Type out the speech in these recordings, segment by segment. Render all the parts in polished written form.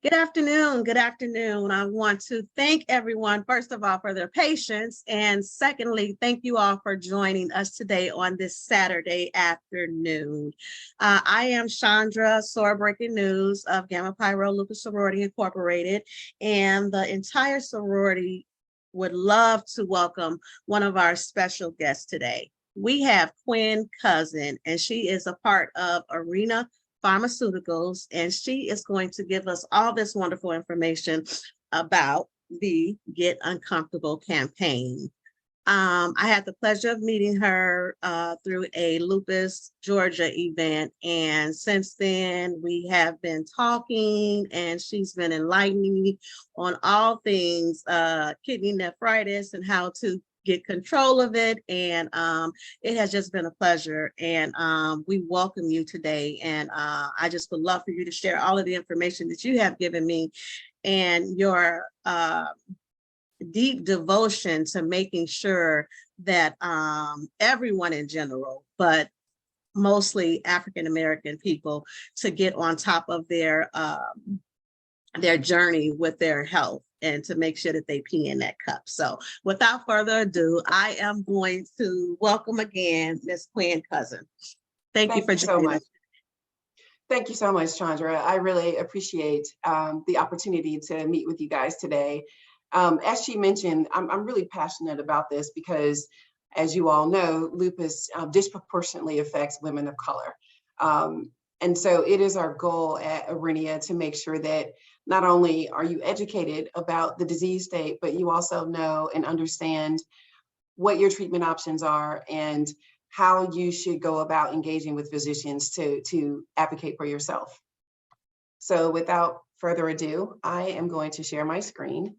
Good afternoon. Good afternoon. I want to thank everyone, first of all, for their patience. And secondly, thank you all for joining us today on this Saturday afternoon. I am Chandra, Sore Breaking News of Gamma Pi Rho Lupus Sorority Incorporated, and the entire sorority would love to welcome one of our special guests today. We have Quinn Cousin, and she is a part of Aurinia Pharmaceuticals, and she is going to give us all this wonderful information about the Get Uncomfortable campaign. I had the pleasure of meeting her through a Lupus Georgia event, and since then we have been talking, and she's been enlightening me on all things kidney nephritis and how to get control of it. And it has just been a pleasure, and we welcome you today. And I just would love for you to share all of the information that you have given me and your deep devotion to making sure that everyone in general, but mostly African-American people, to get on top of their journey with their health and to make sure that they pee in that cup. So without further ado, I am going to welcome again Ms. Quinn Cousin. Thank you for joining us. Thank you so much, Chandra. I really appreciate the opportunity to meet with you guys today. As she mentioned, I'm really passionate about this because, as you all know, lupus disproportionately affects women of color. And so it is our goal at Aurinia to make sure that not only are you educated about the disease state, but you also know and understand what your treatment options are and how you should go about engaging with physicians to advocate for yourself. So without further ado, I am going to share my screen.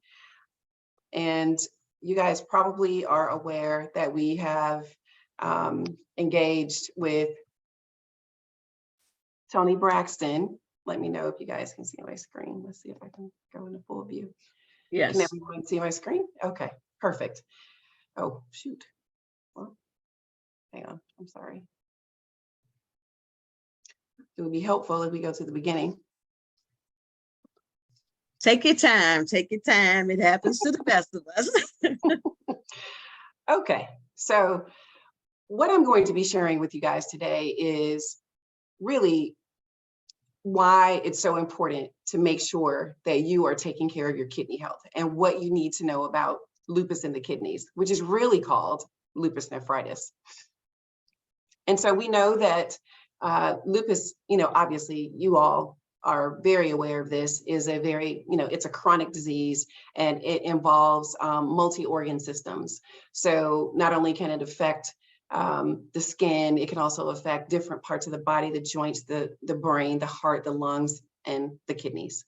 And you guys probably are aware that we have engaged with Tony Braxton. Let me know if you guys can see my screen. Let's see if I can go into full view. Yes. Can everyone see my screen? Okay, perfect. Oh, shoot. Well, hang on, I'm sorry. It would be helpful if we go to the beginning. Take your time, take your time. It happens to the best of us. Okay, so what I'm going to be sharing with you guys today is really why it's so important to make sure that you are taking care of your kidney health and what you need to know about lupus in the kidneys, which is really called lupus nephritis. And so we know that lupus, obviously you all are very aware of this, is a very, it's a chronic disease, and it involves multi-organ systems. So not only can it affect the skin, it can also affect different parts of the body, the joints, the brain, the heart, the lungs, and the kidneys.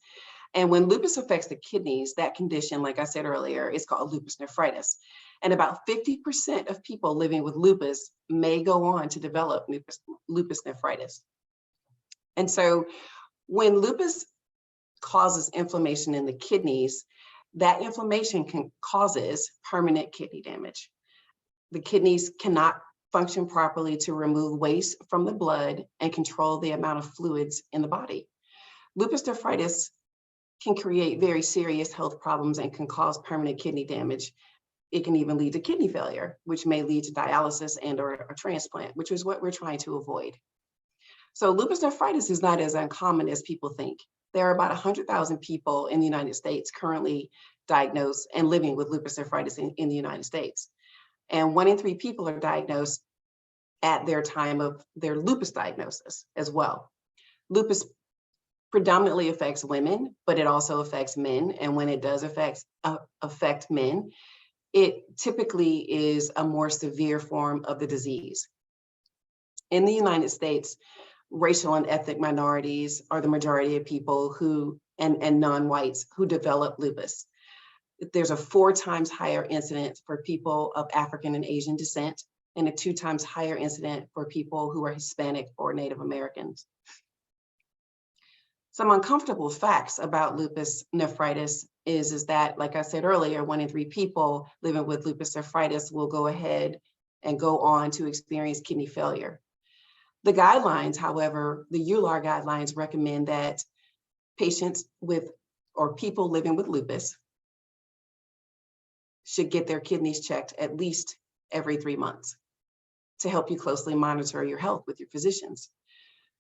And when lupus affects the kidneys, that condition, like I said earlier, is called lupus nephritis. And about 50% of people living with lupus may go on to develop lupus nephritis. And so when lupus causes inflammation in the kidneys, that inflammation causes permanent kidney damage. The kidneys cannot function properly to remove waste from the blood and control the amount of fluids in the body. Lupus nephritis can create very serious health problems and can cause permanent kidney damage. It can even lead to kidney failure, which may lead to dialysis and or a transplant, which is what we're trying to avoid. So lupus nephritis is not as uncommon as people think. There are about 100,000 people in the United States currently diagnosed and living with lupus nephritis in the United States. And 1 in 3 people are diagnosed at their time of their lupus diagnosis as well. Lupus predominantly affects women, but it also affects men. And when it does affect men, it typically is a more severe form of the disease. In the United States, racial and ethnic minorities are the majority of people who, and non-whites, who develop lupus. There's a 4 times higher incidence for people of African and Asian descent, and a 2 times higher incidence for people who are Hispanic or Native Americans. Some uncomfortable facts about lupus nephritis is that, like I said earlier, 1 in 3 people living with lupus nephritis will go ahead and go on to experience kidney failure. The guidelines, however, the EULAR guidelines recommend that patients with or people living with lupus should get their kidneys checked at least every 3 months to help you closely monitor your health with your physicians.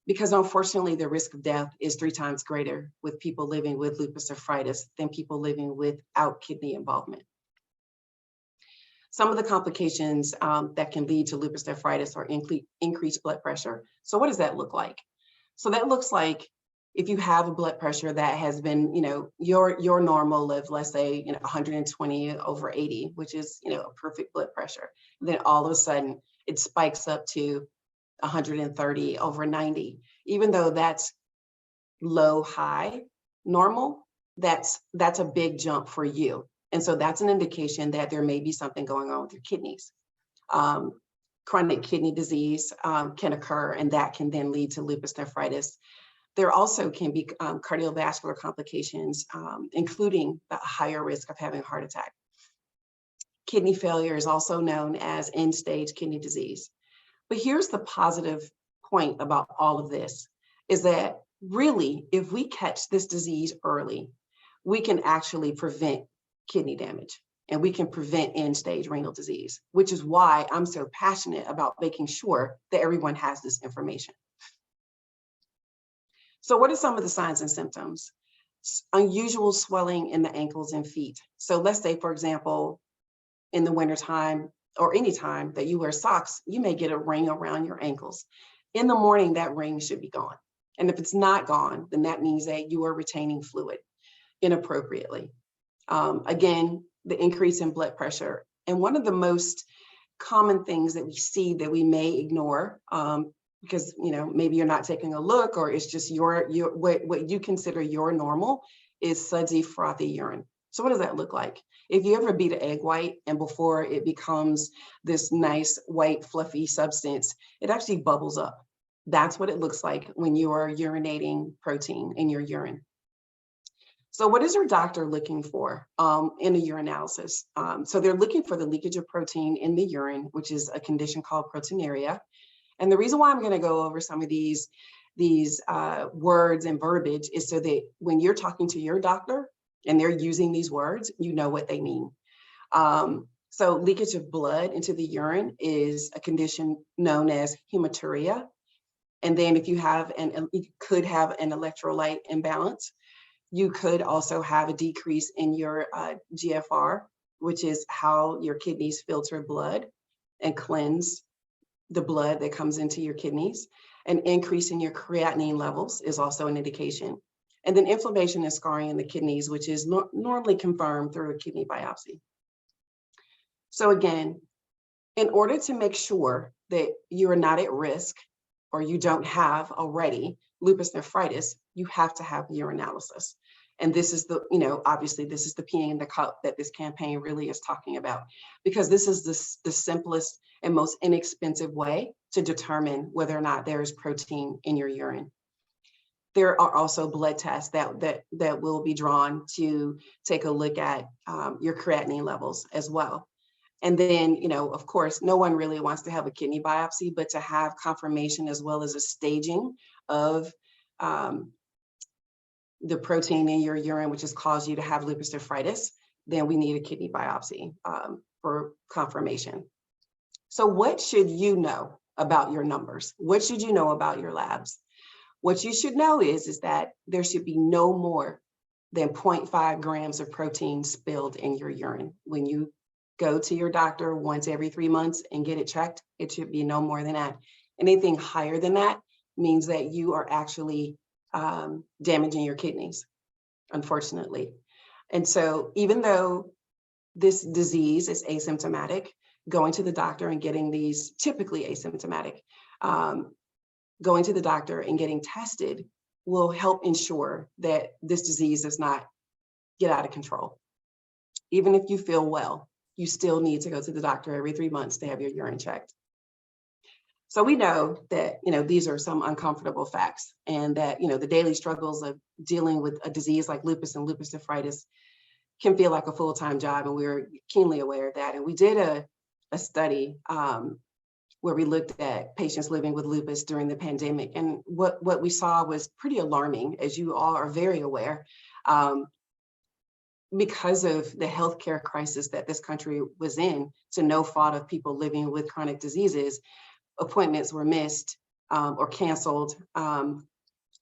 Because unfortunately, the risk of death is 3 times greater with people living with lupus nephritis than people living without kidney involvement. Some of the complications that can lead to lupus nephritis are increased blood pressure. So what does that look like? So that looks like if you have a blood pressure that has been, your normal of, let's say, 120 over 80, which is, a perfect blood pressure. Then all of a sudden it spikes up to 130 over 90. Even though that's low, high, normal, that's a big jump for you. And so that's an indication that there may be something going on with your kidneys. Chronic kidney disease can occur, and that can then lead to lupus nephritis. There also can be cardiovascular complications, including a higher risk of having a heart attack. Kidney failure is also known as end-stage kidney disease. But here's the positive point about all of this, is that really, if we catch this disease early, we can actually prevent kidney damage, and we can prevent end-stage renal disease, which is why I'm so passionate about making sure that everyone has this information. So what are some of the signs and symptoms? Unusual swelling in the ankles and feet. So let's say, for example, in the wintertime or any time that you wear socks, you may get a ring around your ankles. In the morning, that ring should be gone. And if it's not gone, then that means that you are retaining fluid inappropriately. Again, the increase in blood pressure. And one of the most common things that we see that we may ignore, because maybe you're not taking a look, or it's just what you consider your normal, is sudsy, frothy urine. So what does that look like? If you ever beat an egg white and before it becomes this nice white fluffy substance, it actually bubbles up. That's what it looks like when you are urinating protein in your urine. So what is your doctor looking for in a urinalysis? So they're looking for the leakage of protein in the urine, which is a condition called proteinuria. And the reason why I'm going to go over some of these words and verbiage is so that when you're talking to your doctor and they're using these words, you know what they mean. So leakage of blood into the urine is a condition known as hematuria. And then if you could have an electrolyte imbalance. You could also have a decrease in your GFR, which is how your kidneys filter blood and cleanse the blood that comes into your kidneys. An increase in your creatinine levels is also an indication. And then inflammation and scarring in the kidneys, which is normally confirmed through a kidney biopsy. So again, in order to make sure that you are not at risk or you don't have already lupus nephritis, you have to have urinalysis. And this is obviously this is the peeing in the cup that this campaign really is talking about, because this is the simplest and most inexpensive way to determine whether or not there is protein in your urine. There are also blood tests that will be drawn to take a look at your creatinine levels as well. And then, of course, no one really wants to have a kidney biopsy, but to have confirmation as well as a staging of the protein in your urine, which has caused you to have lupus nephritis, then we need a kidney biopsy for confirmation. So what should you know about your numbers? What should you know about your labs? What you should know is that there should be no more than 0.5 grams of protein spilled in your urine. When you go to your doctor once every 3 months and get it checked, it should be no more than that. Anything higher than that means that you are actually damaging your kidneys, unfortunately. And so even though this disease is asymptomatic, going to the doctor and getting these, typically asymptomatic, going to the doctor and getting tested will help ensure that this disease does not get out of control. Even if you feel well, you still need to go to the doctor every 3 months to have your urine checked. So we know that, these are some uncomfortable facts, and that, the daily struggles of dealing with a disease like lupus and lupus nephritis can feel like a full-time job, and we're keenly aware of that. And we did a study where we looked at patients living with lupus during the pandemic. And what we saw was pretty alarming, as you all are very aware. because of the healthcare crisis that this country was in, to no fault of people living with chronic diseases, appointments were missed or canceled.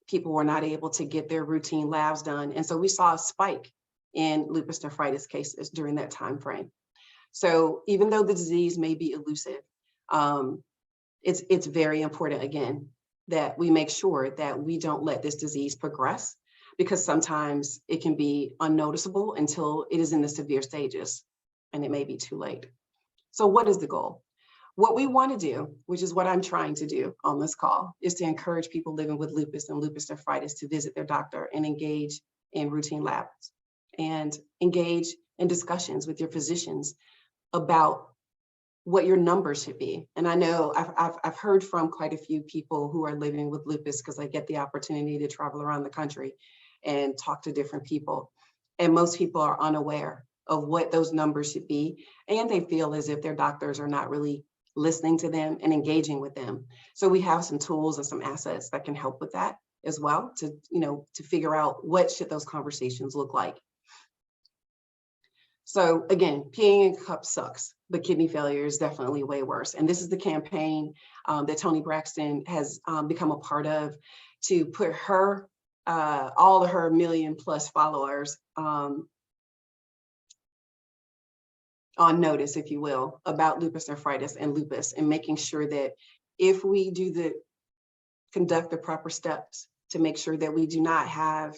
People were not able to get their routine labs done. And so we saw a spike in lupus nephritis cases during that time frame. So even though the disease may be elusive, it's very important, again, that we make sure that we don't let this disease progress, because sometimes it can be unnoticeable until it is in the severe stages and it may be too late. So what is the goal? What we want to do, which is what I'm trying to do on this call, is to encourage people living with lupus and lupus nephritis to visit their doctor and engage in routine labs and engage in discussions with your physicians about what your numbers should be. And I know I've heard from quite a few people who are living with lupus, because I get the opportunity to travel around the country and talk to different people. And most people are unaware of what those numbers should be. And they feel as if their doctors are not really listening to them and engaging with them. So we have some tools and some assets that can help with that as well, to, to figure out what should those conversations look like. So again, peeing in cups sucks, but kidney failure is definitely way worse. And this is the campaign that Toni Braxton has become a part of, to put her, all of her 1 million+ followers on notice, if you will, about lupus nephritis and lupus, and making sure that if we conduct the proper steps to make sure that we do not have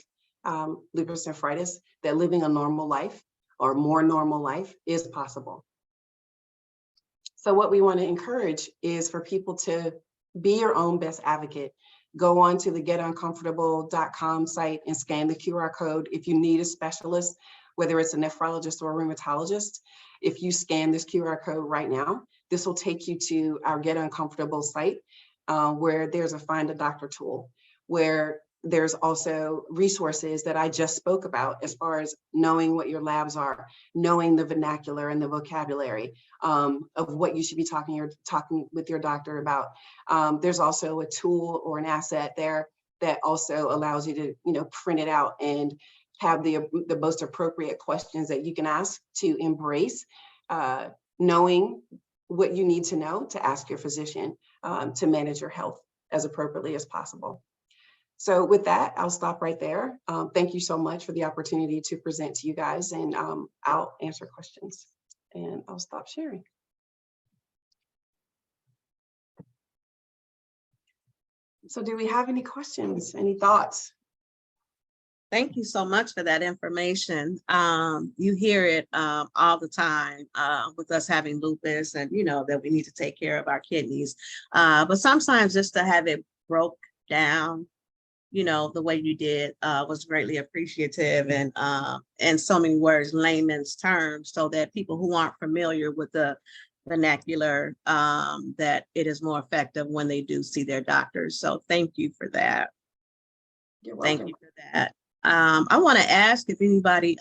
lupus nephritis, that living a normal life or more normal life is possible. So what we want to encourage is for people to be your own best advocate. Go on to the getuncomfortable.com site and scan the QR code. If you need a specialist, whether it's a nephrologist or a rheumatologist, if you scan this QR code right now, this will take you to our Get Uncomfortable site, where there's a Find a Doctor tool, where there's also resources that I just spoke about, as far as knowing what your labs are, knowing the vernacular and the vocabulary of what you should be talking with your doctor about. There's also a tool or an asset there that also allows you to, print it out and have the most appropriate questions that you can ask to embrace knowing what you need to know to ask your physician to manage your health as appropriately as possible. So with that, I'll stop right there. Thank you so much for the opportunity to present to you guys, and I'll answer questions, and I'll stop sharing. So do we have any questions, any thoughts? Thank you so much for that information. You hear it all the time with us having lupus, and that we need to take care of our kidneys. But sometimes just to have it broke down, the way you did was greatly appreciative, and in so many words, layman's terms, so that people who aren't familiar with the vernacular, that it is more effective when they do see their doctors. So thank you for that. You're welcome. Thank you for that. I want to ask if anybody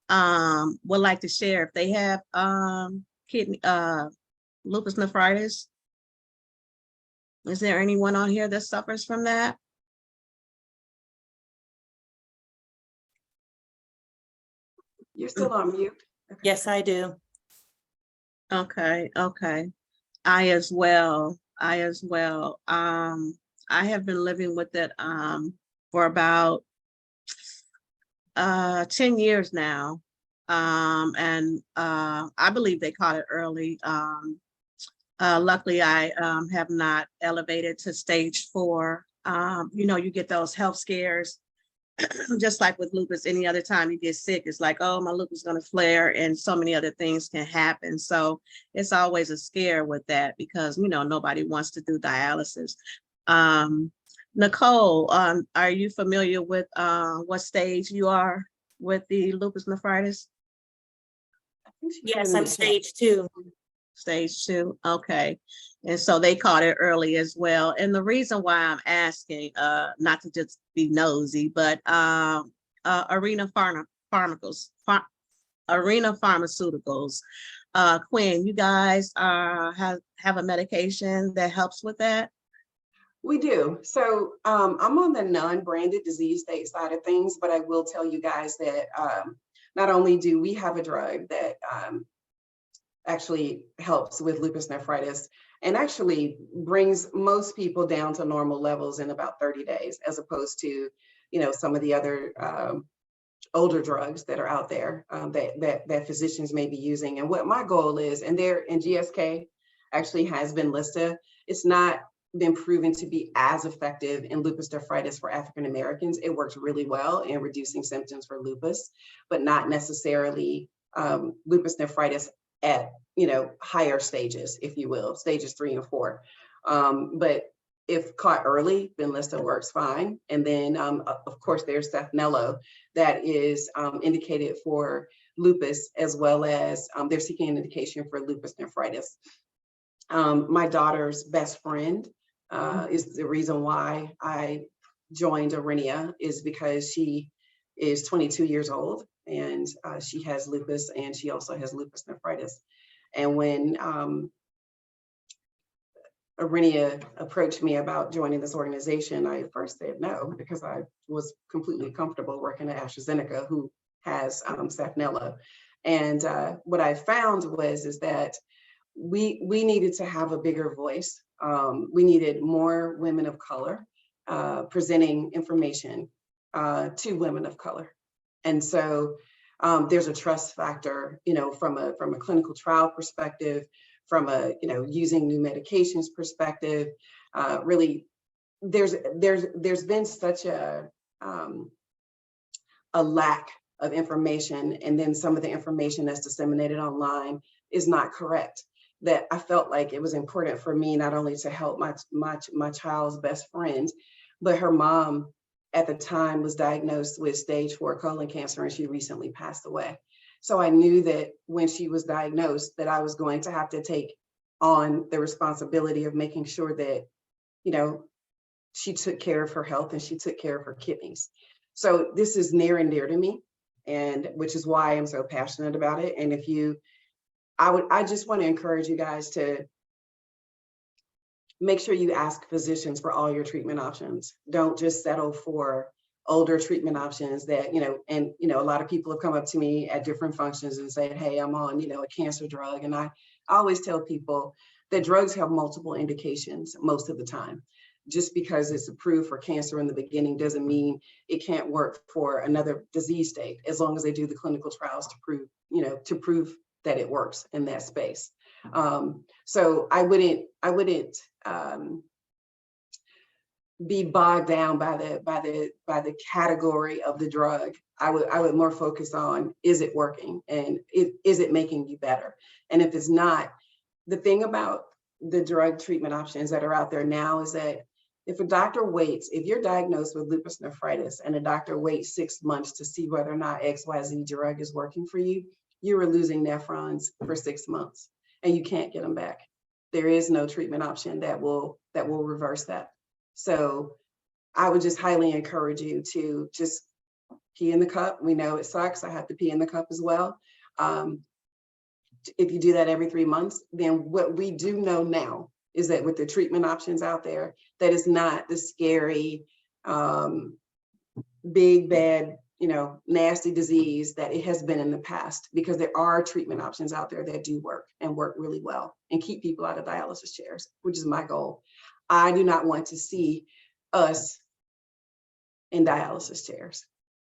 would like to share if they have kidney lupus nephritis. Is there anyone on here that suffers from that? You're still on mute. Okay. Yes, I do. Okay. I as well. I have been living with it for about 10 years now. And I believe they caught it early. Luckily, I have not elevated to stage 4. You get those health scares, just like with lupus. Any other time you get sick, it's like, oh, my lupus is going to flare, and so many other things can happen. So it's always a scare with that, because nobody wants to do dialysis. Nicole, are you familiar with what stage you are with the lupus nephritis? Yes, I'm stage 2. Stage 2, okay. And so they caught it early as well. And the reason why I'm asking, not to just be nosy, but Aurinia Pharmaceuticals, Quinn, you guys have a medication that helps with that? We do. So I'm on the non-branded disease state side of things, but I will tell you guys that not only do we have a drug that actually helps with lupus nephritis and actually brings most people down to normal levels in about 30 days, as opposed to, some of the other older drugs that are out there that physicians may be using. And what my goal is, and GSK actually has been listed, it's not been proven to be as effective in lupus nephritis for African Americans. It works really well in reducing symptoms for lupus, but not necessarily lupus nephritis at higher stages, if you will, stages 3 and 4. But if caught early, Benlysta works fine. And then, of course, there's Safnello that is indicated for lupus, as well as they're seeking an indication for lupus nephritis. My daughter's best friend is the reason why I joined Aurinia, is because she is 22 years old and she has lupus, and she also has lupus nephritis. And when Aurinia approached me about joining this organization, I first said no, because I was completely comfortable working at AstraZeneca, who has Safnello. And what I found is that we needed to have a bigger voice. We needed more women of color presenting information to women of color. And so there's a trust factor, from a clinical trial perspective, from a using new medications perspective. Really, there's been such a lack of information, and then some of the information that's disseminated online is not correct. That I felt like it was important for me not only to help my child's best friend, but her mom at the time was diagnosed with stage 4 colon cancer, and she recently passed away. So I knew that when she was diagnosed, that I was going to have to take on the responsibility of making sure that, she took care of her health and she took care of her kidneys. So this is near and dear to me, and which is why I'm so passionate about it. And I just want to encourage you guys to make sure you ask physicians for all your treatment options. Don't just settle for older treatment options that, a lot of people have come up to me at different functions and said, hey, I'm on, a cancer drug. And I always tell people that drugs have multiple indications most of the time. Just because it's approved for cancer in the beginning doesn't mean it can't work for another disease state, as long as they do the clinical trials to prove that it works in that space. So I wouldn't be bogged down by the category of the drug. I would more focus on, is it working, and is it making you better? And if it's not, the thing about the drug treatment options that are out there now is that if a doctor waits, if you're diagnosed with lupus nephritis and a doctor waits 6 months to see whether or not XYZ drug is working for you, you are losing nephrons for 6 months and you can't get them back. There is no treatment option that will reverse that. So I would just highly encourage you to just pee in the cup. We know it sucks. I have to pee in the cup as well. If you do that every 3 months, then what we do know now is that with the treatment options out there, that is not the scary, big, bad, nasty disease that it has been in the past, because there are treatment options out there that do work and work really well and keep people out of dialysis chairs, which is my goal. I do not want to see us in dialysis chairs.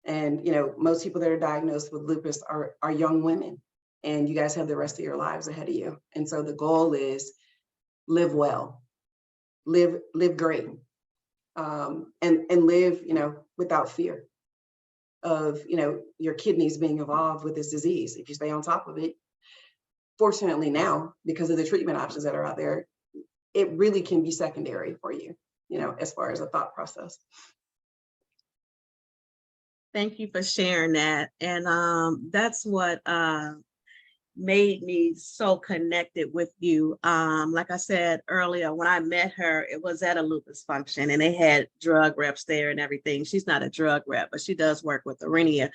And, most people that are diagnosed with lupus are young women, and you guys have the rest of your lives ahead of you. And so the goal is live well, live great, and live, without fear of, your kidneys being involved with this disease. If you stay on top of it, fortunately now, because of the treatment options that are out there, it really can be secondary for you, as far as a thought process. Thank you for sharing that. And that's what made me so connected with you. Like I said earlier, when I met her, it was at a lupus function and they had drug reps there and everything. She's not a drug rep, but she does work with Aurinia.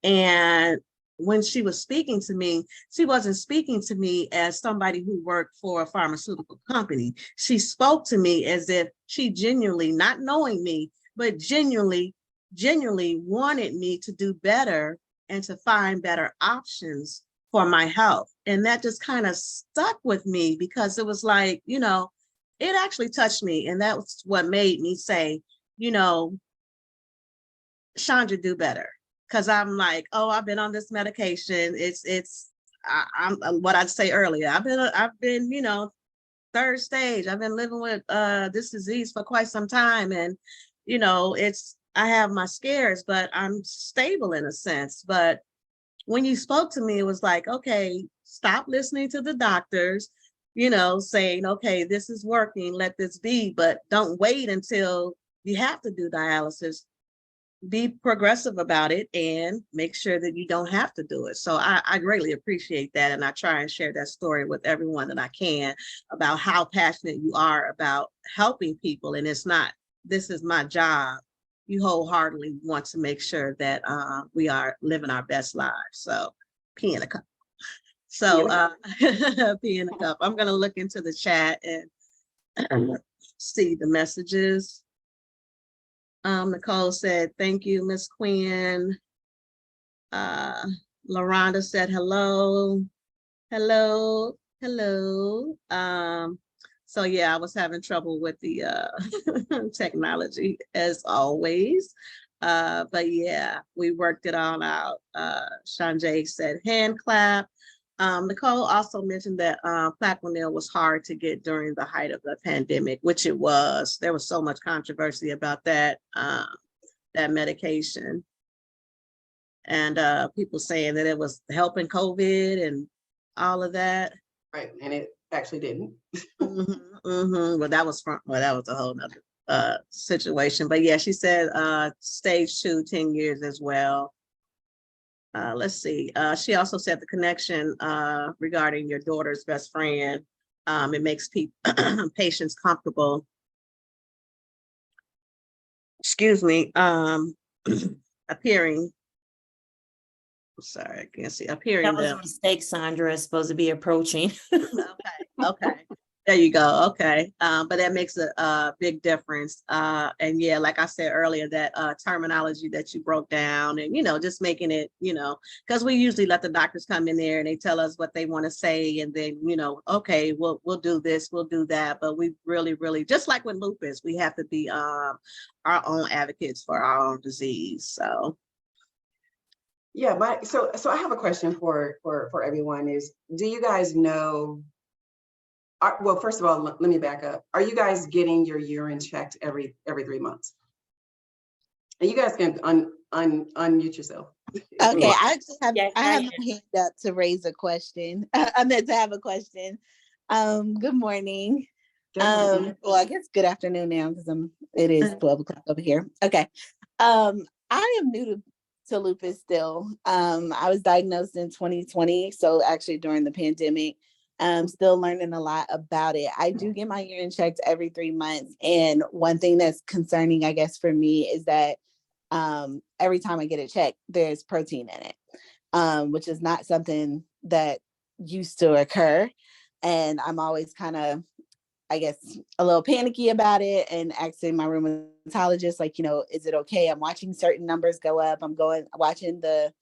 And when she was speaking to me, she wasn't speaking to me as somebody who worked for a pharmaceutical company. She spoke to me as if she genuinely, not knowing me, but genuinely wanted me to do better and to find better options for my health. And that just kind of stuck with me because it was like, you know, it actually touched me. And that was what made me say, you know, Chandra, do better. Cause I'm like, oh, I've been on this medication. I'm what I'd say earlier. I've been, you know, third stage. I've been living with this disease for quite some time. And, you know, I have my scares, but I'm stable in a sense. But when you spoke to me, it was like, okay, stop listening to the doctors, you know, saying, okay, this is working, let this be, but don't wait until you have to do dialysis. Be progressive about it and make sure that you don't have to do it. So I greatly appreciate that. And I try and share that story with everyone that I can about how passionate you are about helping people. And it's not, this is my job. You wholeheartedly want to make sure that we are living our best lives. So pee in a cup. So pee in a cup. I'm going to look into the chat and see the messages. Nicole said, thank you, Miss Quinn. LaRonda said, hello. So yeah, I was having trouble with the technology as always. But yeah, we worked it all out. Shanjay said hand clap. Nicole also mentioned that Plaquenil was hard to get during the height of the pandemic, which it was. There was so much controversy about that medication. And people saying that it was helping COVID and all of that. Right, and it actually didn't. Well, that was a whole nother situation. But yeah, she said stage 2, 10 years as well. Let's see. She also said the connection regarding your daughter's best friend. It makes patients comfortable. Excuse me. Appearing. Sorry, I can't see. Appearing. That was a mistake, Sandra. It's supposed to be approaching. Okay. There you go. Okay. But that makes a big difference. And yeah, like I said earlier, that terminology that you broke down and, you know, just making it, you know, because we usually let the doctors come in there and they tell us what they want to say. And then, you know, okay, we'll do this, we'll do that. But we really, just like with lupus, we have to be our own advocates for our own disease. So. Yeah, so I have a question for everyone is, do you guys know, well, first of all, let me back up. Are you guys getting your urine checked every 3 months? And you guys can unmute yourself. Okay, I have Yes, my hand up to raise a question. I meant to have a question. Good morning. Well, I guess good afternoon now because it is 12 o'clock over here. Okay. I am new to lupus still. I was diagnosed in 2020, so actually during the pandemic. Still learning a lot about it. I do get my urine checked every 3 months. And one thing that's concerning, I guess, for me is that every time I get it checked, there's protein in it, which is not something that used to occur. And I'm always kind of, I guess, a little panicky about it and asking my rheumatologist, like, you know, is it okay? I'm watching certain numbers go up. I'm watching the,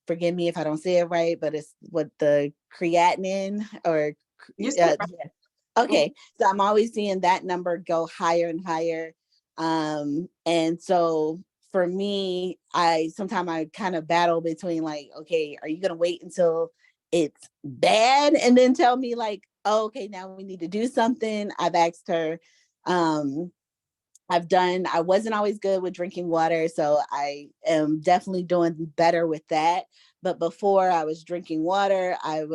forgive me if I don't say it right, but it's what the creatinine or okay. So I'm always seeing that number go higher and higher. And so for me, sometimes I kind of battle between like, okay, are you going to wait until it's bad and then tell me like, oh, okay, now we need to do something? I've asked her, I wasn't always good with drinking water, so I am definitely doing better with that. But before I was drinking water, I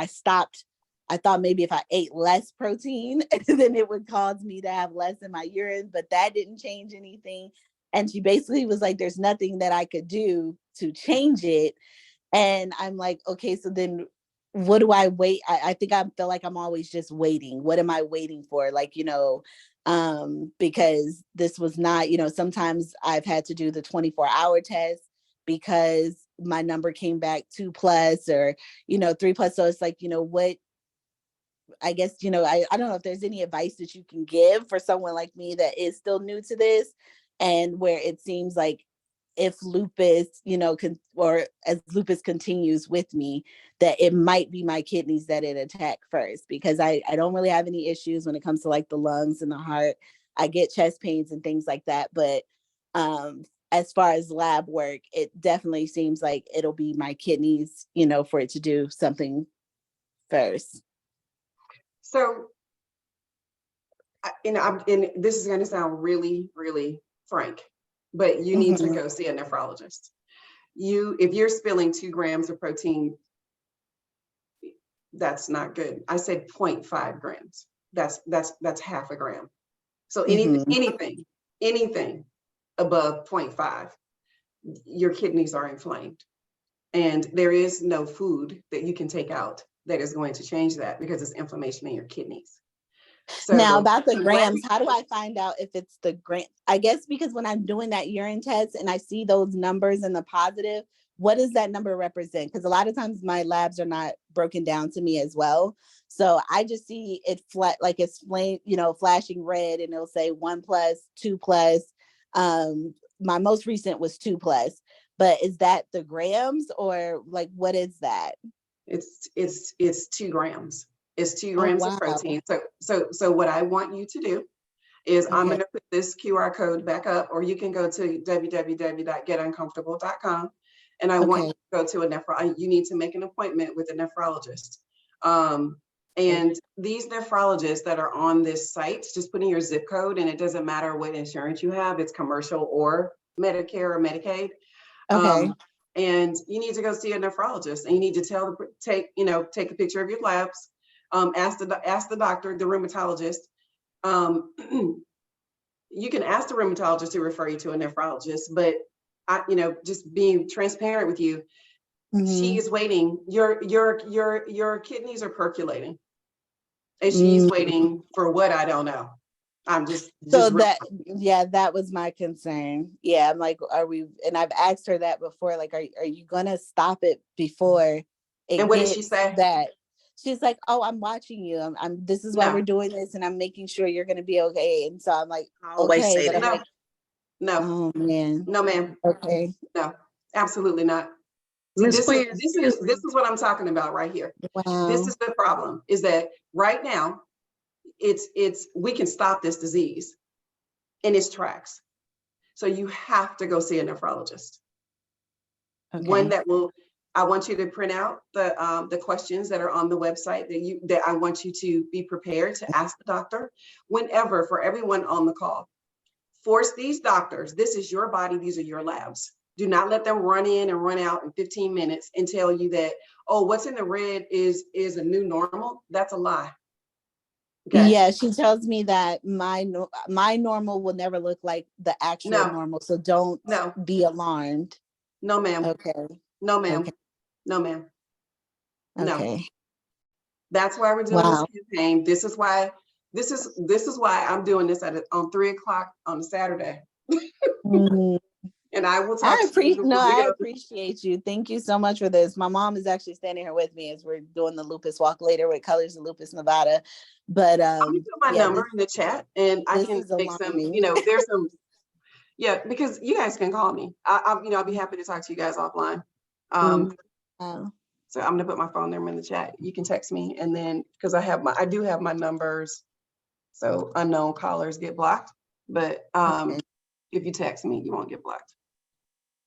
stopped. I thought maybe if I ate less protein, then it would cause me to have less in my urine, but that didn't change anything. And she basically was like, there's nothing that I could do to change it. And I'm like, okay, so then what do I wait? I think I feel like I'm always just waiting. What am I waiting for? Like, you know, because this was not, you know, sometimes I've had to do the 24-hour test because my number came back 2+ or, 3+. So it's like, what, I guess, I don't know if there's any advice that you can give for someone like me that is still new to this, and where it seems like if lupus, or as lupus continues with me, that it might be my kidneys that it attack first, because I don't really have any issues when it comes to like the lungs and the heart. I get chest pains and things like that. But as far as lab work, it definitely seems like it'll be my kidneys, for it to do something first. So, and this is going to sound really, really frank, but you need to go see a nephrologist. If you're spilling 2 grams of protein, that's not good. I said 0.5 grams. That's half a gram. So anything above 0.5, your kidneys are inflamed. And there is no food that you can take out that is going to change that, because it's inflammation in your kidneys. So now about the grams, how do I find out if it's the gram? I guess because when I'm doing that urine test and I see those numbers in the positive, what does that number represent? Because a lot of times my labs are not broken down to me as well. So I just see it flat, like it's flashing red, and it'll say 1+, 2+. My most recent was 2+. But is that the grams, or like what is that? It's 2 grams. It's 2 grams of protein. So what I want you to do is I'm going to put this QR code back up, or you can go to www.getuncomfortable.com. And I want you to go to a nephrologist. You need to make an appointment with a nephrologist. And these nephrologists that are on this site, just put in your zip code, and it doesn't matter what insurance you have, it's commercial or Medicare or Medicaid. And you need to go see a nephrologist, and you need to take a picture of your labs, ask the doctor, the rheumatologist. You can ask the rheumatologist to refer you to a nephrologist, but just being transparent with you, she is waiting. Your kidneys are perculating, and she's waiting for what, I don't know. I'm just that was my concern. Yeah, I'm like, are we? And I've asked her that before. Like, are you gonna stop it before it? And what did she say? That she's like, oh, I'm watching you. I'm. This is why we're doing this, and I'm making sure you're gonna be okay. And so I'm like, okay, but I'm like, no, oh man, no, ma'am. Okay, no, absolutely not. See, this is what I'm talking about right here. Wow. This is the problem, is that right now, we can stop this disease in its tracks. So you have to go see a nephrologist. One that I want you to print out the questions that are on the website that I want you to be prepared to ask the doctor whenever, for everyone on the call. Force these doctors, this is your body, these are your labs. Do not let them run in and run out in 15 minutes and tell you that, oh, what's in the red is a new normal. That's a lie. Okay. Yeah, she tells me that my normal will never look like the actual normal. So don't be alarmed. No, ma'am. Okay. No, ma'am. Okay. No, ma'am. Okay. No. That's why we're doing this campaign. This is why I'm doing this on 3:00 on a Saturday. And I will talk to you. I appreciate you. Thank you so much for this. My mom is actually standing here with me as we're doing the lupus walk later with Colors of Lupus Nevada. But I'm gonna put my number in the chat, and I can make some, there's some, because you guys can call me. I'll be happy to talk to you guys offline. So I'm gonna put my phone number in the chat. You can text me, and then because I do have my numbers, so unknown callers get blocked. But if you text me, you won't get blocked.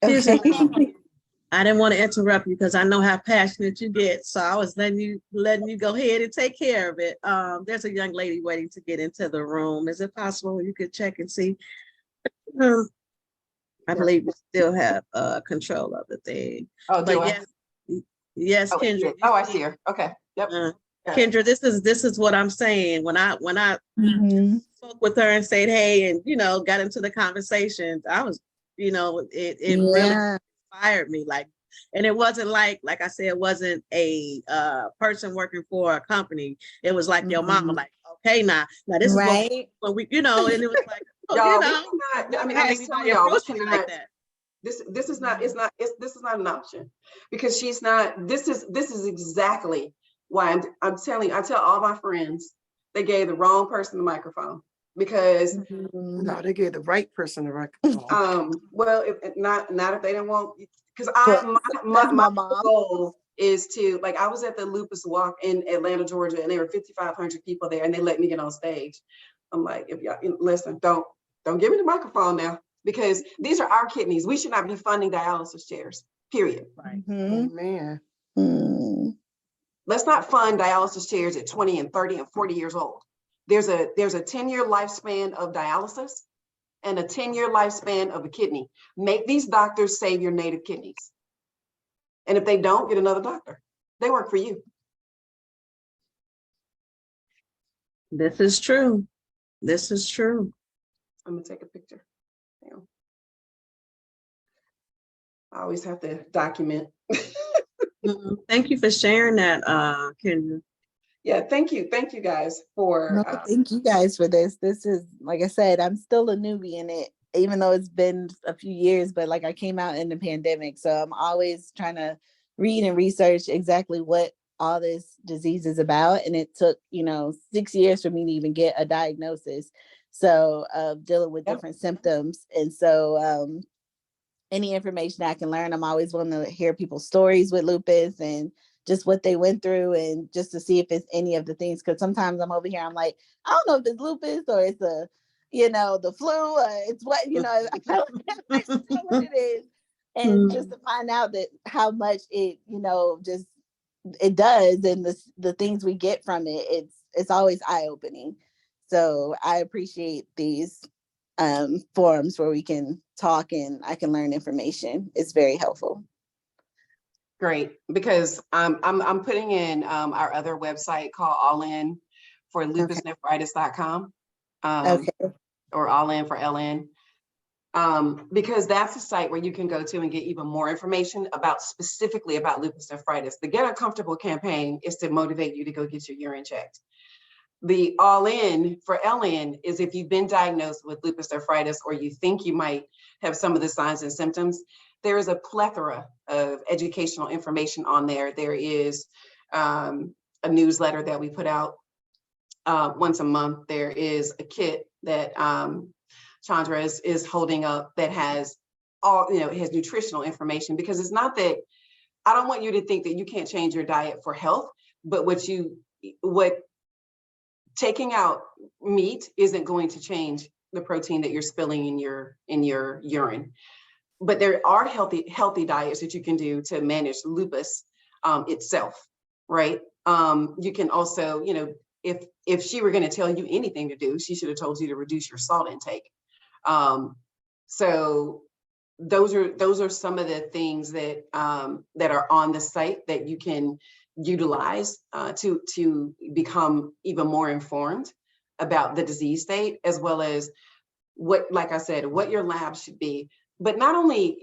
Okay. I didn't want to interrupt you because I know how passionate you get. So I was letting you go ahead and take care of it. There's a young lady waiting to get into the room. Is it possible you could check and see? I believe you still have control of the thing. Oh, do I? Yes, Kendra. I see her. Okay. Yep. Kendra, this is what I'm saying. When I spoke with her and said, hey, and got into the conversation, I was, it really inspired me. And it wasn't like I said, it wasn't a person working for a company. It was like your mama, like, okay, now this is what we, and it was like, I just tell y'all, we cannot, This is not this is not an option, because she's not. This is exactly why I tell all my friends they gave the wrong person the microphone, because No, they gave the right person the microphone. well, if not if they don't want, because Well, my my mom. goal is to, like, I was at the Lupus walk in Atlanta, Georgia, and there were 5,500 people there, and they let me get on stage. I'm like, if y'all listen, don't give me the microphone now, because these are our kidneys. We should not be funding dialysis chairs, period. Right. Man. Let's not fund dialysis chairs at 20 and 30 and 40 years old. There's a 10-year lifespan of dialysis and a 10-year lifespan of a kidney. Make these doctors save your native kidneys. And if they don't, get another doctor. They work for you. This is true. This is true. I'm gonna take a picture. Damn. I always have to document. Thank you for sharing that, Kendra. Yeah, thank you guys for. No, thank you guys for this. This is, like I said, I'm still a newbie in it, even though it's been a few years, but like I came out in the pandemic. So I'm always trying to read and research exactly what all this disease is about. And it took, 6 years for me to even get a diagnosis. So dealing with different symptoms. And so any information I can learn, I'm always willing to hear people's stories with lupus and just what they went through, and just to see if it's any of the things, because sometimes I'm over here, I'm like, I don't know if it's lupus or it's the flu, or it's what, I don't know what it is. And just to find out that how much it, just it does, and the things we get from it, it's always eye-opening. So I appreciate these forums where we can talk and I can learn information. It's very helpful. Great, because I'm putting in our other website called All In for lupusnephritis.com, or All In for LN, because that's a site where you can go to and get even more information specifically about lupus nephritis. The Get Uncomfortable campaign is to motivate you to go get your urine checked. The All In for LN is if you've been diagnosed with lupus nephritis, or you think you might have some of the signs and symptoms. There is a plethora of educational information on there. There is a newsletter that we put out once a month. There is a kit that Chandra is holding up that has it has nutritional information, because it's not that, I don't want you to think that you can't change your diet for health, but what taking out meat isn't going to change the protein that you're spilling in your urine. But there are healthy diets that you can do to manage lupus itself, right? You can also, if she were going to tell you anything to do, she should have told you to reduce your salt intake. So those are some of the things that are on the site that you can utilize to become even more informed about the disease state, as well as like I said, what your lab should be. But not only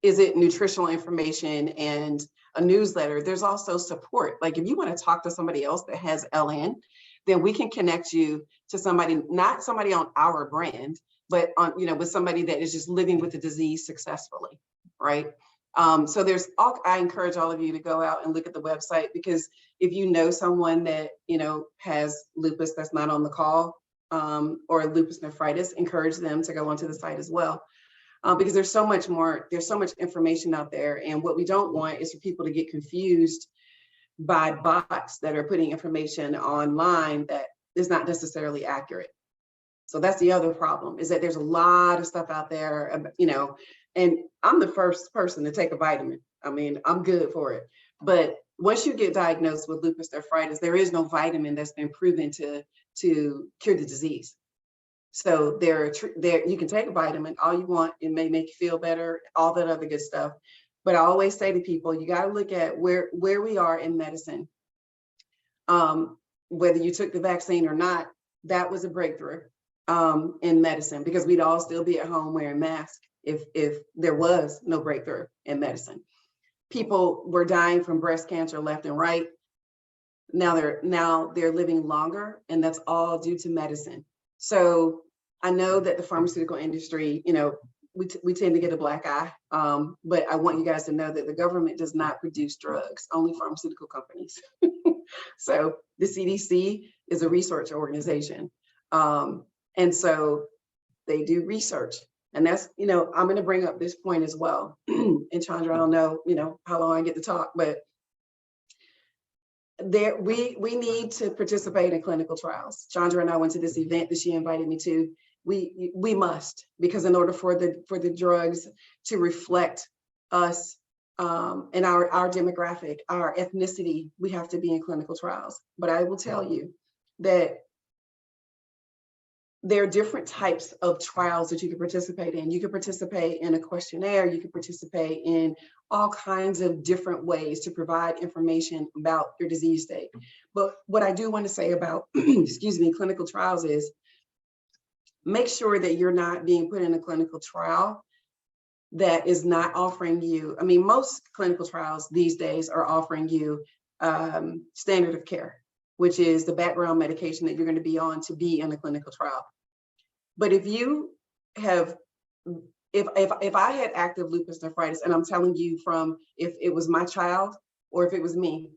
is it nutritional information and a newsletter, there's also support. Like if you want to talk to somebody else that has LN, then we can connect you to somebody, not somebody on our brand, but on, with somebody that is just living with the disease successfully, right? So I encourage all of you to go out and look at the website, because if you know someone that, has lupus that's not on the call, or lupus nephritis, encourage them to go onto the site as well. Because there's so much information out there. And what we don't want is for people to get confused by bots that are putting information online that is not necessarily accurate. So that's the other problem, is that there's a lot of stuff out there, and I'm the first person to take a vitamin. I mean, I'm good for it. But once you get diagnosed with lupus nephritis, there is no vitamin that's been proven to cure the disease. So there you can take a vitamin all you want. It may make you feel better, all that other good stuff. But I always say to people, you got to look at where we are in medicine. Whether you took the vaccine or not, that was a breakthrough in medicine, because we'd all still be at home wearing masks if there was no breakthrough in medicine. People were dying from breast cancer left and right. Now they're living longer, and that's all due to medicine. So I know that the pharmaceutical industry, we tend to get a black eye. But I want you guys to know that the government does not produce drugs, only pharmaceutical companies. So the CDC is a research organization. And so they do research. And that's, I'm going to bring up this point as well. And Chandra, I don't know, how long I get to talk, but we need to participate in clinical trials. Chandra and I went to this event that she invited me to. We must, because in order for the drugs to reflect us and our demographic, our ethnicity, we have to be in clinical trials. But I will tell you that there are different types of trials that you can participate in. You can participate in a questionnaire, you can participate in all kinds of different ways to provide information about your disease state. But what I do want to say about, excuse me, clinical trials is make sure that you're not being put in a clinical trial that is not offering you, most clinical trials these days are offering you standard of care, which is the background medication that you're going to be on to be in a clinical trial. But if you have, if I had active lupus nephritis, and I'm telling you from if it was my child or if it was me,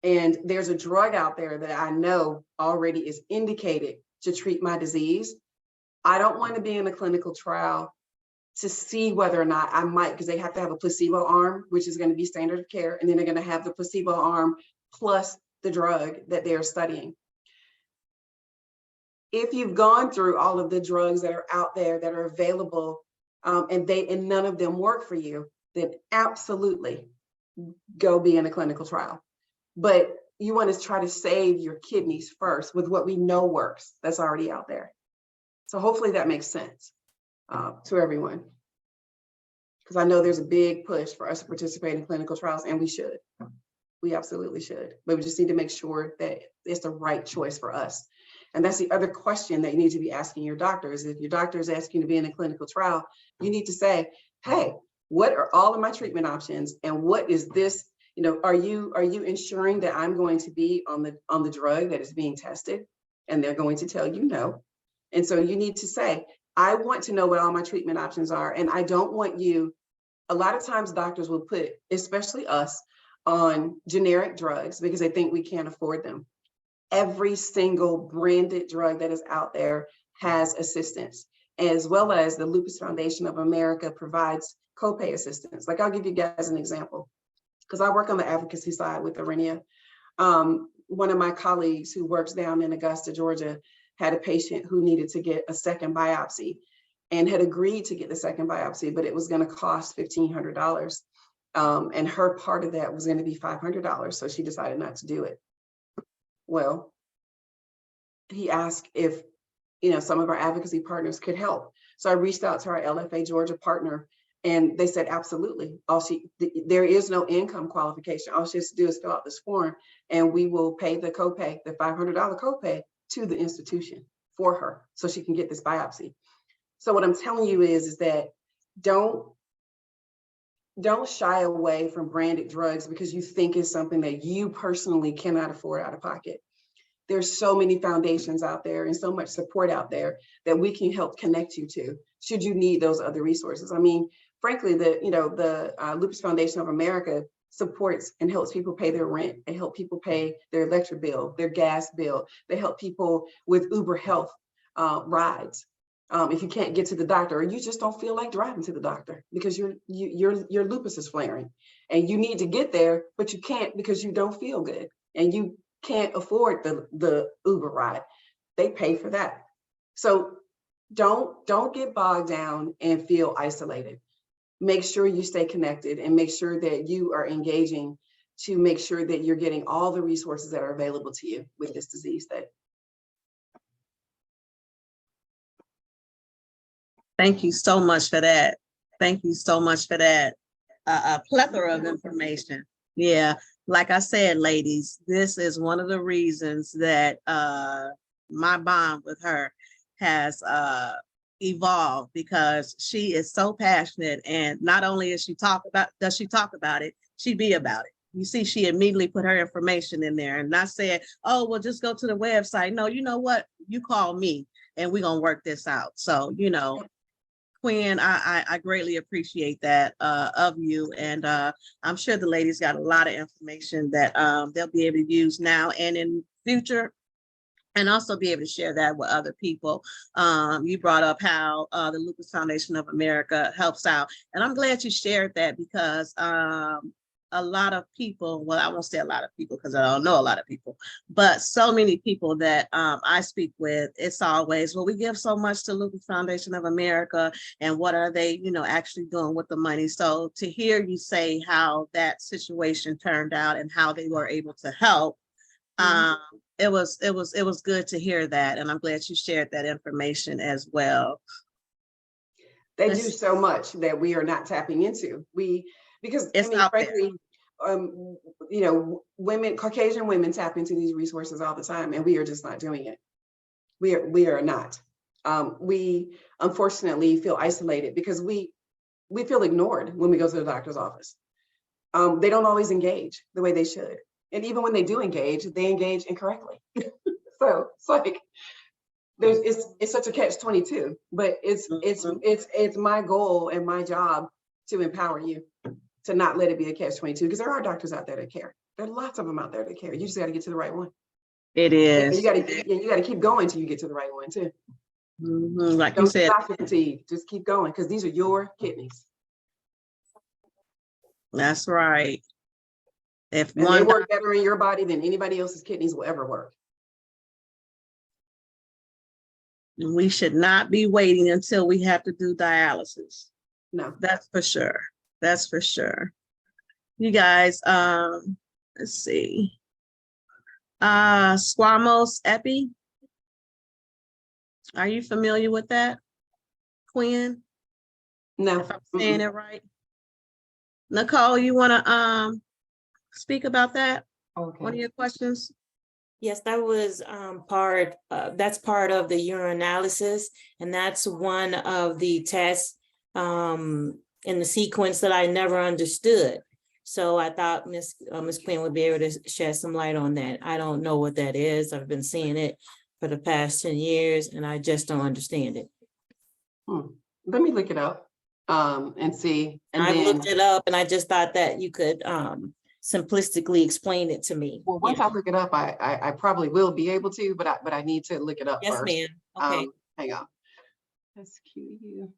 and there's a drug out there that I know already is indicated to treat my disease, I don't want to be in a clinical trial to see whether or not I might, because they have to have a placebo arm, which is going to be standard of care, and then they're going to have the placebo arm plus the drug that they're studying. If you've gone through all of the drugs that are out there that are available, and none of them work for you, then absolutely go be in a clinical trial. But you want to try to save your kidneys first with what we know works that's already out there. So hopefully that makes sense to everyone. Because I know there's a big push for us to participate in clinical trials, and we should. We absolutely should. But we just need to make sure that it's the right choice for us. And that's the other question that you need to be asking your doctor is if your doctor is asking you to be in a clinical trial, you need to say, hey, what are all of my treatment options? And what is this, are you ensuring that I'm going to be on the drug that is being tested? And they're going to tell you no. And so you need to say, I want to know what all my treatment options are. And I don't want you, a lot of times doctors will put, especially us, on generic drugs because they think we can't afford them. Every single branded drug that is out there has assistance, as well as the Lupus Foundation of America provides copay assistance. Like I'll give you guys an example, because I work on the advocacy side with Aurinia. One of my colleagues who works down in Augusta, Georgia, had a patient who needed to get a second biopsy and had agreed to get the second biopsy, but it was going to cost $1,500. And her part of that was going to be $500. So she decided not to do it. Well, he asked if, some of our advocacy partners could help. So I reached out to our LFA Georgia partner, and they said, absolutely. There is no income qualification. All she has to do is fill out this form, and we will pay the copay, the $500 copay to the institution for her so she can get this biopsy. So what I'm telling you is that don't shy away from branded drugs because you think it's something that you personally cannot afford out of pocket. There's so many foundations out there and so much support out there that we can help connect you to should you need those other resources. Frankly, the Lupus Foundation of America supports and helps people pay their rent. They help people pay their electric bill, their gas bill. They help people with Uber Health rides. If you can't get to the doctor or you just don't feel like driving to the doctor because your lupus is flaring and you need to get there, but you can't because you don't feel good and you can't afford the Uber ride. They pay for that. So don't get bogged down and feel isolated. Make sure you stay connected and make sure that you are engaging to make sure that you're getting all the resources that are available to you with this disease state. Thank you so much for that. Thank you so much for that. A plethora of information. Yeah, like I said, ladies, this is one of the reasons that my bond with her has evolved, because she is so passionate, and not only does she talk about it, she be about it. You see, she immediately put her information in there and not said, oh, well, just go to the website. No, you know what? You call me and we're going to work this out. So, Quinn, I greatly appreciate that of you. And I'm sure the ladies got a lot of information that they'll be able to use now and in future, and also be able to share that with other people. You brought up how the Lupus Foundation of America helps out. And I'm glad you shared that because a lot of people, well, I won't say a lot of people because I don't know a lot of people, but so many people that I speak with, it's always, well, we give so much to Lupus Foundation of America, and what are they, actually doing with the money? So to hear you say how that situation turned out and how they were able to help, it was good to hear that, and I'm glad you shared that information as well. They do so much that we are not tapping into. Because it's I mean, out frankly, women, Caucasian women tap into these resources all the time, and we are just not doing it. We are not. We unfortunately feel isolated because we feel ignored when we go to the doctor's office. They don't always engage the way they should. And even when they do engage, they engage incorrectly. So it's like, it's such a catch-22, but it's my goal and my job to empower you to not let it be a catch-22, because there are doctors out there that care. There are lots of them out there that care. You just got to get to the right one. It is. You got to keep going till you get to the right one too. Like Don't you said, stop fatigue. Just keep going, because these are your kidneys. That's right. If and they work better in your body than anybody else's kidneys will ever work. We should not be waiting until we have to do dialysis. No, that's for sure. That's for sure. You guys, let's see. Squamous epi. Are you familiar with that, Quinn? No. If I'm saying it right. Nicole, you want to speak about that? Okay. One of your questions? Yes, that was that's part of the urinalysis, and that's one of the tests in the sequence that I never understood. So I thought Miss Quinn would be able to shed some light on that. I don't know what that is. I've been seeing it for the past 10 years, and I just don't understand it. Let me look it up and see. And I looked it up, and I just thought that you could simplistically explain it to me. Well, once I look it up, I probably will be able to, but I need to look it up first. Yes, ma'am. Okay. Hang on. SQUA.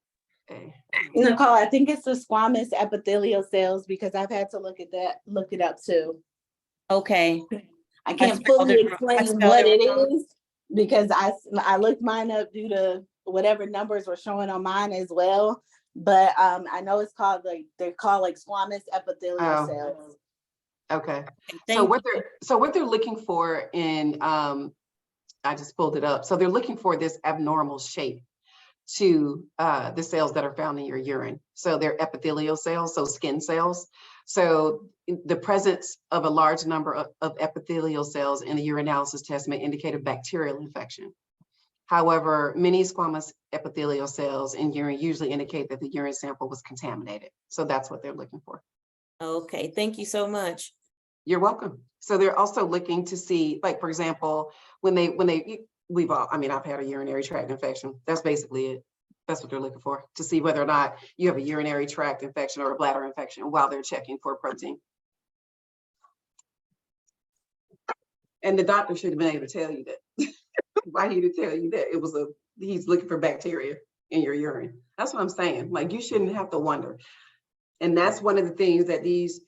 Nicole, I think it's the squamous epithelial cells, because I've had to look it up too. Okay. I can't fully explain what it is because I looked mine up due to whatever numbers were showing on mine as well. But I know it's called they're called squamous epithelial cells. Okay. So what they're looking for in I just pulled it up. So they're looking for this abnormal shape to the cells that are found in your urine. So they're epithelial cells, so skin cells. So the presence of a large number of epithelial cells in the urinalysis test may indicate a bacterial infection. However, many squamous epithelial cells in urine usually indicate that the urine sample was contaminated. So that's what they're looking for. Okay, thank you so much. You're welcome. So they're also looking to see, like, for example, I've had a urinary tract infection. That's basically it. That's what they're looking for, to see whether or not you have a urinary tract infection or a bladder infection while they're checking for protein. And the doctor should have been able to tell you that. Why he to tell you that he's looking for bacteria in your urine. That's what I'm saying. Like, you shouldn't have to wonder. And that's one of the things that the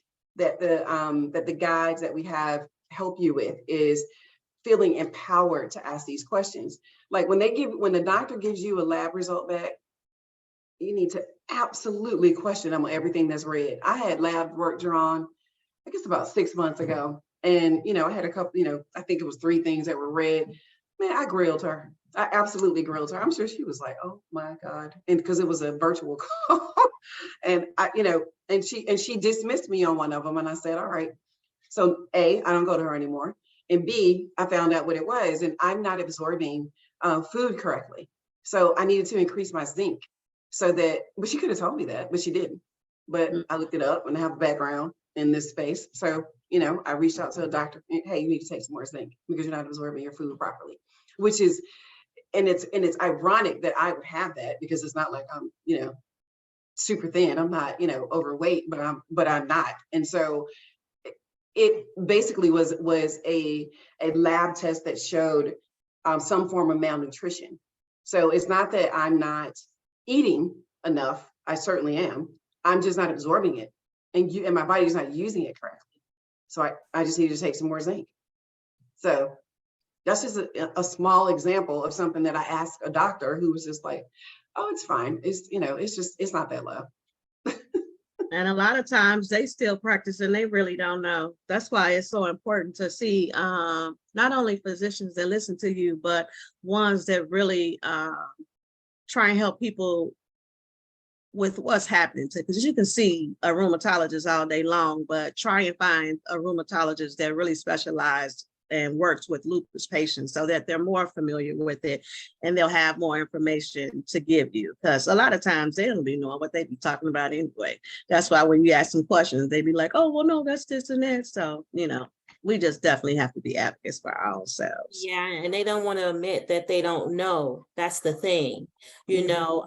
guides that we have help you with, is feeling empowered to ask these questions. Like when the doctor gives you a lab result back, you need to absolutely question them on everything that's read. I had lab work drawn, I guess about 6 months ago. And, I had a couple, I think it was 3 things that were read. Man, I grilled her. I absolutely grilled her. I'm sure she was like, oh my God. And because it was a virtual call. And she dismissed me on one of them. And I said, all right. So A, I don't go to her anymore. And B, I found out what it was, and I'm not absorbing food correctly. So I needed to increase my zinc but she could have told me that, but she didn't. But I looked it up and I have a background in this space. So, I reached out to a doctor, hey, you need to take some more zinc because you're not absorbing your food properly, which is and it's ironic that I would have that, because it's not like I'm, you know, super thin. I'm not, you know, overweight, but I'm not. And so it basically was a lab test that showed some form of malnutrition. So it's not that I'm not eating enough. I certainly am. I'm just not absorbing it, and my body is not using it correctly. So I just need to take some more zinc. So that's just a small example of something that I asked a doctor who was just like, "Oh, it's fine. It's, you know, it's not that low." And a lot of times they still practice and they really don't know. That's why it's so important to see not only physicians that listen to you, but ones that really try and help people with what's happening to, because you can see a rheumatologist all day long, but try and find a rheumatologist that really specialized and works with lupus patients so that they're more familiar with it and they'll have more information to give you, because a lot of times they don't be knowing what they be talking about anyway. That's why when you ask them questions, they be like, oh, well, no, that's this and that. So, you know, we just definitely have to be advocates for ourselves. Yeah, and they don't want to admit that they don't know. That's the thing. You know,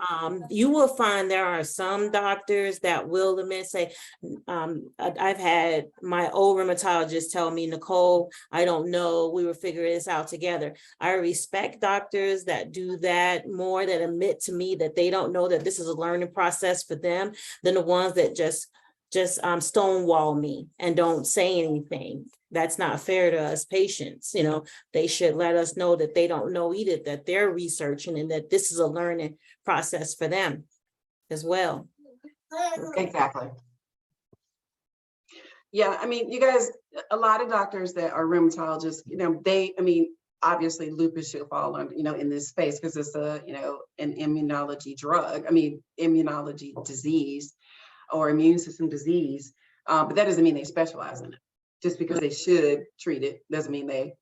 you will find there are some doctors that will admit, say, I've had my old rheumatologist tell me, Nicole, I don't know, we will figure this out together. I respect doctors that do that more, that admit to me that they don't know, that this is a learning process for them, than the ones that just stonewall me and don't say anything. That's not fair to us patients. You know, they should let us know that they don't know either, that they're researching and that this is a learning process for them as well. Exactly. Yeah, I mean, you guys, a lot of doctors that are rheumatologists, you know, obviously lupus should fall under, you know, in this space, because it's a, you know, an immunology drug. Immunology disease or immune system disease, but that doesn't mean they specialize in it. Just because they should treat it doesn't mean they,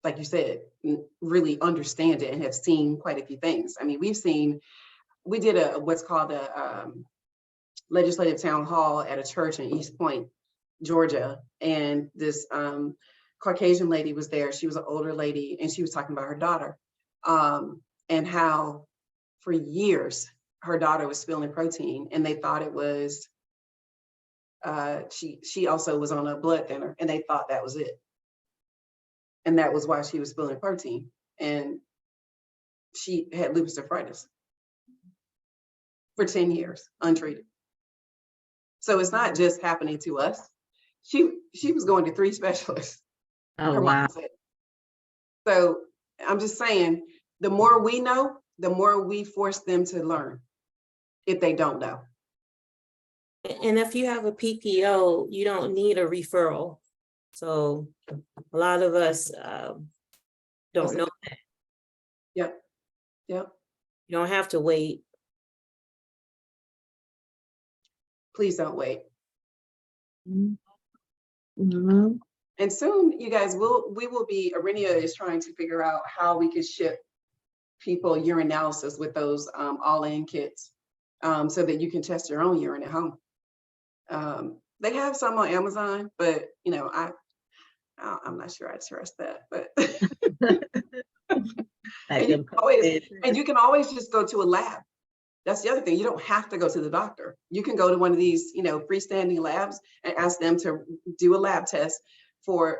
like you said, really understand it and have seen quite a few things. I mean, we did what's called a legislative town hall at a church in East Point, Georgia, and this Caucasian lady was there. She was an older lady, and she was talking about her daughter, and how for years her daughter was spilling protein, and they thought it was she also was on a blood thinner, and they thought that was it, and that was why she was spilling protein, and she had lupus nephritis for 10 years untreated. So it's not just happening to us. She was going to 3 specialists. Oh, wow. So I'm just saying, the more we know, the more we force them to learn if they don't know. And if you have a PPO, you don't need a referral. So a lot of us don't know that. Yep. Yep. You don't have to wait. Please don't wait. Mm-hmm. And soon, you guys, Aurinia is trying to figure out how we could ship people urinalysis with those all-in kits, so that you can test your own urine at home. They have some on Amazon, but you know, I'm not sure I trust that. But and you can always just go to a lab. That's the other thing. You don't have to go to the doctor. You can go to one of these, you know, freestanding labs and ask them to do a lab test for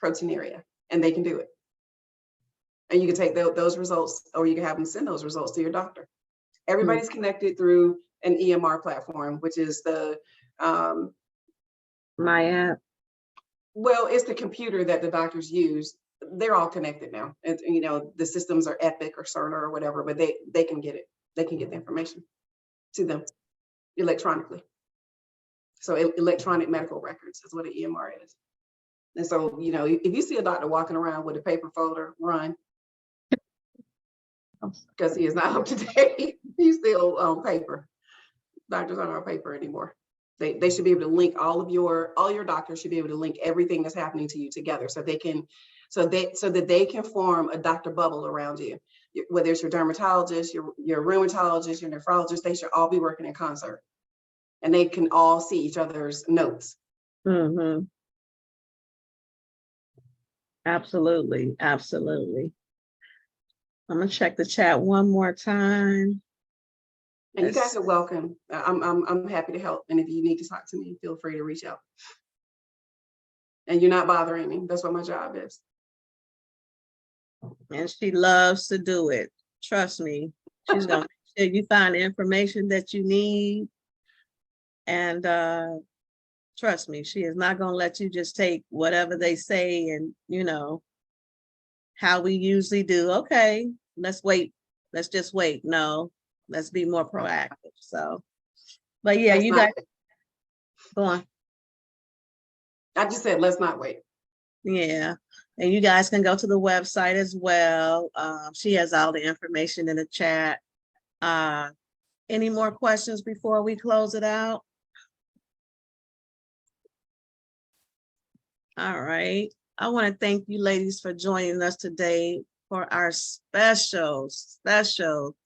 proteinuria, and they can do it. And you can take those results, or you can have them send those results to your doctor. Everybody's connected through an EMR platform, which is the my app. Well, it's the computer that the doctors use. They're all connected now. And you know, the systems are Epic or Cerner or whatever, but they can get it. They can get the information to them electronically. So electronic medical records is what an EMR is. And so, you know, if you see a doctor walking around with a paper folder, run. Because he is not up to date. He's still on paper. Doctors aren't on paper anymore. They should be able to link all your doctors should be able to link everything that's happening to you together, so that they can form a doctor bubble around you. Whether it's your dermatologist, your rheumatologist, your nephrologist, they should all be working in concert, and they can all see each other's notes. Mm-hmm. Absolutely, absolutely. I'm gonna check the chat one more time. And you guys are welcome. I'm happy to help. And if you need to talk to me, feel free to reach out. And you're not bothering me. That's what my job is. And she loves to do it. Trust me. She's gonna make sure you find the information that you need. And trust me, she is not gonna let you just take whatever they say and, you know, how we usually do. Okay, let's wait. Let's just wait. No, let's be more proactive. So, but yeah, you guys go on. I just said, let's not wait. Yeah, and you guys can go to the website as well. She has all the information in the chat. Any more questions before we close it out? All right. I want to thank you ladies for joining us today for our special guest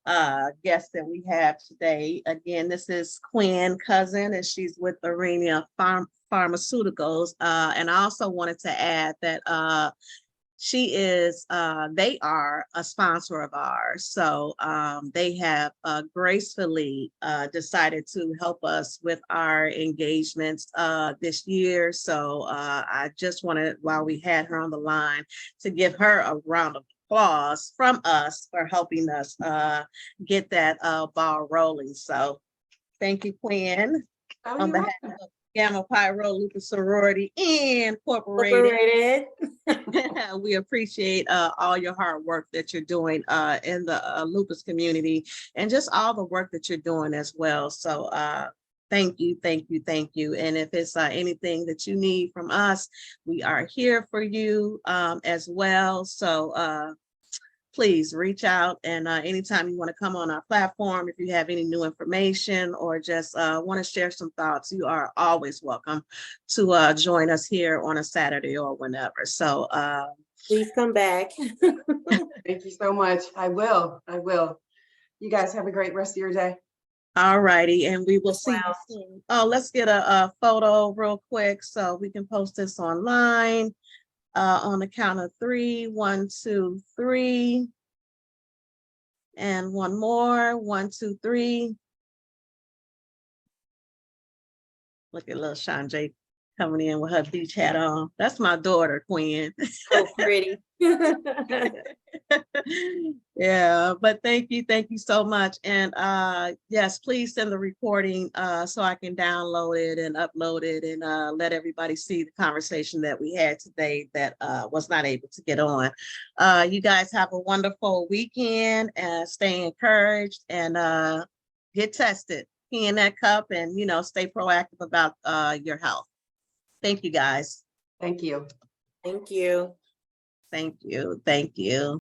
that we have today. Again, this is Quinn Cousin, and she's with Aurinia Pharmaceuticals. And I also wanted to add that they are a sponsor of ours. So they have gracefully decided to help us with our engagements this year. So I just wanted, while we had her on the line, to give her a round of applause from us for helping us get that ball rolling. So thank you, Quinn. On behalf of Gamma Pi Rho Lupus Sorority Incorporated. We appreciate all your hard work that you're doing in the lupus community, and just all the work that you're doing as well. So thank you. And if it's anything that you need from us, we are here for you as well. So please reach out, and anytime you want to come on our platform, if you have any new information or just want to share some thoughts, you are always welcome to join us here on a Saturday or whenever. So Please come back. Thank you so much. I will. You guys have a great rest of your day. All righty, and we will see you soon. Oh, let's get a photo real quick so we can post this online. On the count of 3, 1, 2, 3. And one more, 1, 2, 3. Look at little Shanjay coming in with her beach hat on. That's my daughter, Quinn. So pretty. Yeah, but thank you so much. And yes, please send the recording so I can download it and upload it and let everybody see the conversation that we had today that was not able to get on. You guys have a wonderful weekend and stay encouraged and get tested, pee in that cup, and stay proactive about your health. Thank you guys. Thank you. Thank you. Thank you.